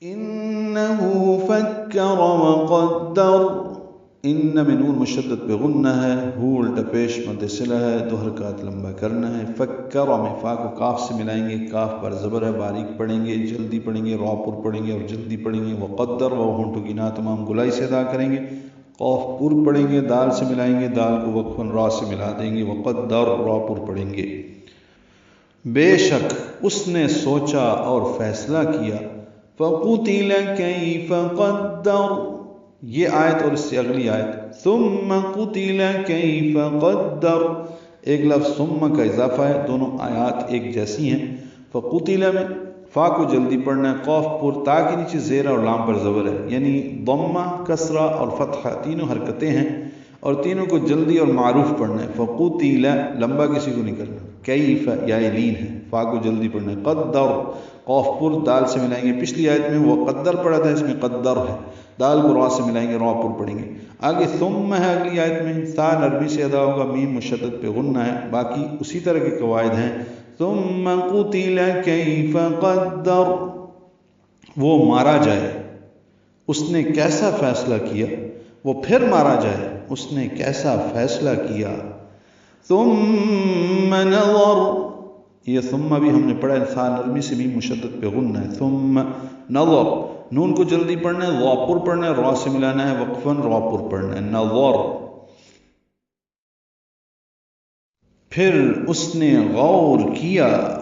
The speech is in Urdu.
انہو فکر وقدر، ان میں نون مشدد پہ غنہ ہے، ہو الٹا پیش مد صلہ ہے، دو حرکات لمبا کرنا ہے۔ فکر میں فا کو کاف سے ملائیں گے، کاف پر زبر ہے، باریک پڑھیں گے، جلدی پڑھیں گے، را پر پڑھیں گے اور جلدی پڑھیں گے۔ وقدر وہ ہونٹوں کی نا تمام گلائی سے ادا کریں گے، قاف پر پڑھیں گے، دال سے ملائیں گے، دال کو وقفاً را سے ملا دیں گے۔ وقدر را پر پڑھیں گے۔ بے شک اس نے سوچا اور فیصلہ کیا۔ فقتل کیف قدر، یہ آیت اور اس سے اگلی آیت ثم قتل کیف قدر، ایک لفظ ثم کا اضافہ ہے، دونوں آیات ایک جیسی ہیں۔ فقتل میں فا کو جلدی پڑھنا ہے، قاف پر تا کے نیچے زیر اور لام پر زبر ہے، یعنی ضمہ، کسرہ اور فتحہ تینوں حرکتیں ہیں اور تینوں کو جلدی اور معروف پڑھنا ہے۔ فقتل لمبا کسی کو نہیں کرنا، کیف یا لین ہے، فا کو جلدی پڑھنا ہے۔ قدر قاف پر دال سے ملائیں گے، پچھلی آیت میں وہ قدر پڑھا تھا، اس میں قدر ہے، دال کو را سے ملائیں گے، را پر پڑھیں گے۔ آگے ثم ہے اگلی آیت میں، تا نرمی سے ادا ہوگا، میم مشدد پہ غنہ ہے، باقی اسی طرح کے قواعد ہیں۔ ثم قتل کیف قدر، وہ مارا جائے، اس نے کیسا فیصلہ کیا، وہ پھر مارا جائے، اس نے کیسا فیصلہ کیا۔ ثم نظر، یہ ثم بھی ہم نے پڑھا، انسان نرمی سے بھی مشدد پہ غنہ ہے۔ ثم نظر، نون کو جلدی پڑھنا ہے، وا پر پڑھنا ہے، را سے ملانا ہے، وقفاً را پر پڑھنا ہے۔ نظر، پھر اس نے غور کیا۔